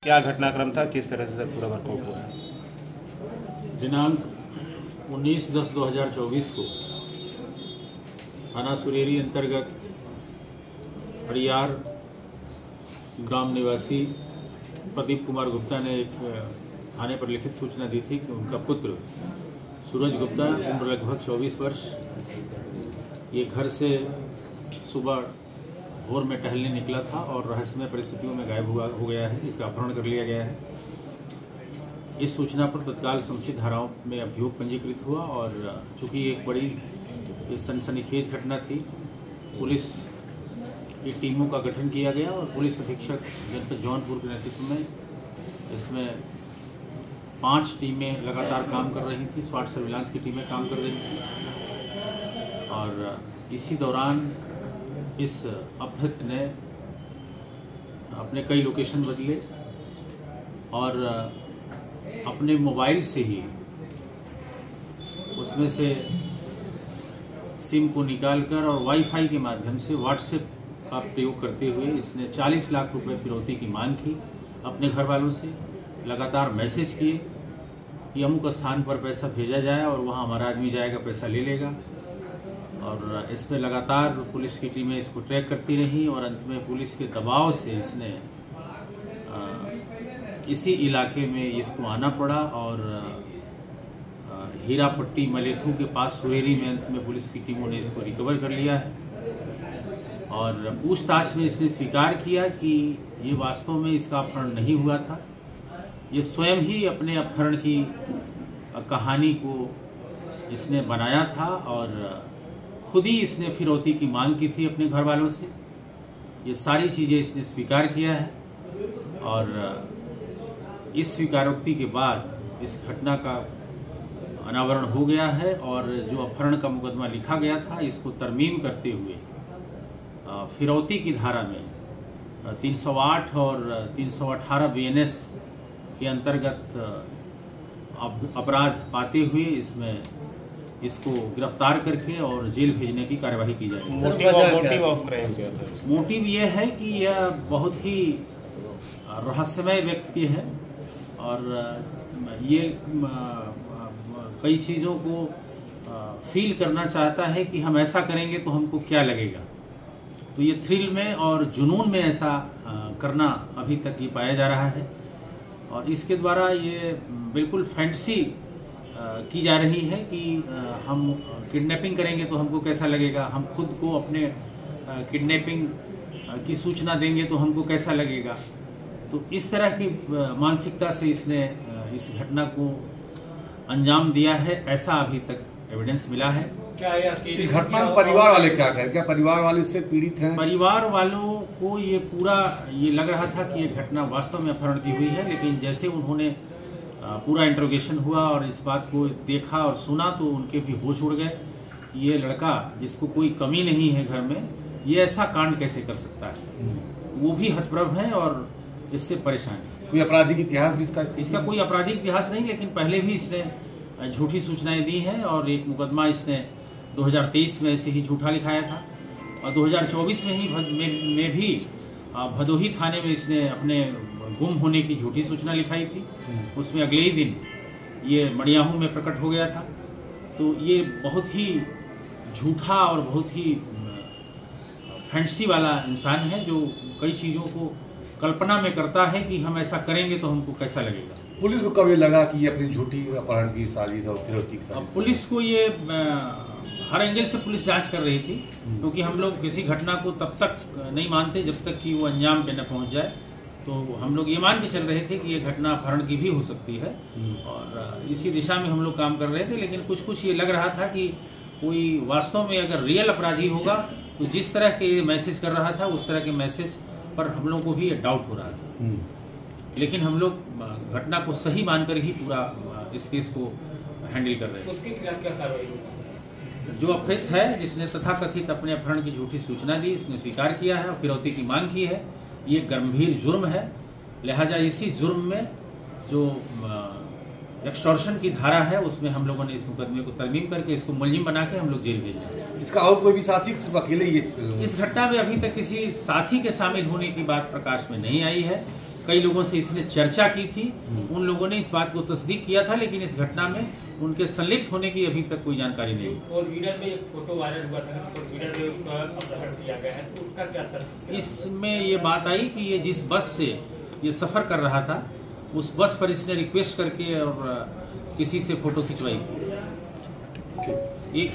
क्या घटनाक्रम था, किस तरह से सर पूरा वर्कआउट हुआ? दिनांक 19/10/2024 को थाना सुरेरी अंतर्गत हरियार ग्राम निवासी प्रदीप कुमार गुप्ता ने एक थाने पर लिखित सूचना दी थी कि उनका पुत्र सूरज गुप्ता, उम्र लगभग 24 वर्ष, ये घर से सुबह भोर में टहलने निकला था और रहस्यमय परिस्थितियों में गायब हो गया है। इसका अपहरण कर लिया गया है। इस सूचना पर तत्काल समुचित धाराओं में अभियोग पंजीकृत हुआ और चूंकि एक बड़ी सनसनीखेज घटना थी, पुलिस की टीमों का गठन किया गया और पुलिस अधीक्षक जनपद जौनपुर के नेतृत्व में इसमें 5 टीमें लगातार काम कर रही थी। स्वाट सर्विलांस की टीमें काम कर रही थी और इसी दौरान इस अपहृत ने अपने कई लोकेशन बदले और अपने मोबाइल से ही उसमें से सिम को निकालकर और वाईफाई के माध्यम से व्हाट्सएप का प्रयोग करते हुए इसने 40 लाख रुपए फिरौती की मांग की अपने घर वालों से। लगातार मैसेज किए कि अमुक स्थान पर पैसा भेजा जाए और वहाँ हमारा आदमी जाएगा, पैसा ले लेगा। और इसमें लगातार पुलिस की टीमें इसको ट्रैक करती रहीं और अंत में पुलिस के दबाव से इसने इसी इलाके में इसको आना पड़ा और हीरापट्टी मलेथू के पास सुरेरी में अंत में पुलिस की टीमों ने इसको रिकवर कर लिया है। और पूछताछ में इसने स्वीकार किया कि ये वास्तव में इसका अपहरण नहीं हुआ था, ये स्वयं ही अपने अपहरण की कहानी को इसने बनाया था और खुद ही इसने फिरौती की मांग की थी अपने घर वालों से। ये सारी चीज़ें इसने स्वीकार किया है और इस स्वीकारोक्ति के बाद इस घटना का अनावरण हो गया है और जो अपहरण का मुकदमा लिखा गया था इसको तरमीम करते हुए फिरौती की धारा में 308 और 318 BNS के अंतर्गत अपराध पाते हुए इसमें इसको गिरफ्तार करके और जेल भेजने की कार्यवाही की जा रही है। मोटिव ऑफ क्राइम क्या था? मोटिव ये है कि यह बहुत ही रहस्यमय व्यक्ति है और ये कई चीज़ों को फील करना चाहता है कि हम ऐसा करेंगे तो हमको क्या लगेगा। तो ये थ्रिल में और जुनून में ऐसा करना अभी तक ये पाया जा रहा है और इसके द्वारा ये बिल्कुल फैंटेसी की जा रही है कि हम किडनैपिंग करेंगे तो हमको कैसा लगेगा, हम खुद को अपने किडनैपिंग की सूचना देंगे तो हमको कैसा लगेगा। तो इस तरह की मानसिकता से इसने इस घटना को अंजाम दिया है, ऐसा अभी तक एविडेंस मिला है। क्या इस घटना में परिवार वाले क्या कहें? क्या परिवार वाले इससे पीड़ित हैं? परिवार वालों को ये पूरा ये लग रहा था कि ये घटना वास्तव में अपहरण की हुई है, लेकिन जैसे उन्होंने पूरा इंट्रोगेशन हुआ और इस बात को देखा और सुना तो उनके भी होश उड़ गए कि ये लड़का जिसको कोई कमी नहीं है घर में, ये ऐसा कांड कैसे कर सकता है। वो भी हतप्रभ हैं और इससे परेशान है। कोई आपराधिक इतिहास भी इसका कोई आपराधिक इतिहास नहीं, लेकिन पहले भी इसने झूठी सूचनाएं दी हैं और एक मुकदमा इसने 2023 में ऐसे ही झूठा लिखाया था और 2024 में ही भी भदोही थाने में इसने अपने गुम होने की झूठी सूचना लिखाई थी। उसमें अगले ही दिन ये मड़ियाहू में प्रकट हो गया था। तो ये बहुत ही झूठा और बहुत ही फैंटेसी वाला इंसान है जो कई चीज़ों को कल्पना में करता है कि हम ऐसा करेंगे तो हमको कैसा लगेगा। पुलिस को कभी लगा कि ये अपनी झूठी अपहरण की साजिश और फिरौती की साजिश? पुलिस को ये हर एंगल से पुलिस जांच कर रही थी, क्योंकि हम लोग किसी घटना को तब तक नहीं मानते जब तक कि वो अंजाम पे न पहुंच जाए। तो हम लोग ये मान के चल रहे थे कि ये घटना अपहरण की भी हो सकती है और इसी दिशा में हम लोग काम कर रहे थे। लेकिन कुछ ये लग रहा था कि कोई वास्तव में अगर रियल अपराधी होगा तो जिस तरह के मैसेज कर रहा था उस तरह के मैसेज पर हम लोग को भी डाउट हो रहा था। लेकिन हम लोग घटना को सही मानकर ही पूरा इस केस को हैंडल कर रहे हैं। उसके खिलाफ क्या कार्रवाई होगी? जो अपहृत है, जिसने तथाकथित अपने अपहरण की झूठी सूचना दी, उसने स्वीकार किया है और फिरौती की मांग की है। ये गंभीर जुर्म है, लिहाजा इसी जुर्म में जो एक्सटॉर्शन की धारा है उसमें हम लोगों ने इस मुकदमे को तरमीम करके इसको मुलजिम बना के हम लोग जेल भेजे। इसका और कोई भी साथी सिर्फ अकेले ही? इस घटना में अभी तक किसी साथी के शामिल होने की बात प्रकाश में नहीं आई है, कई लोगों से इसने चर्चा की थी, उन लोगों ने इस बात को तस्दीक किया था, लेकिन इस घटना में उनके संलिप्त होने की अभी तक कोई जानकारी नहीं। और वीडियो में एक फोटो वायरल हुआ था, तो वीडियो में उसका अपहरण किया गया है, तो उसका क्या तर्क? इसमें ये बात आई कि ये जिस बस से ये सफ़र कर रहा था, उस बस पर इसने रिक्वेस्ट करके और किसी से फ़ोटो खिंचवाई थी। एक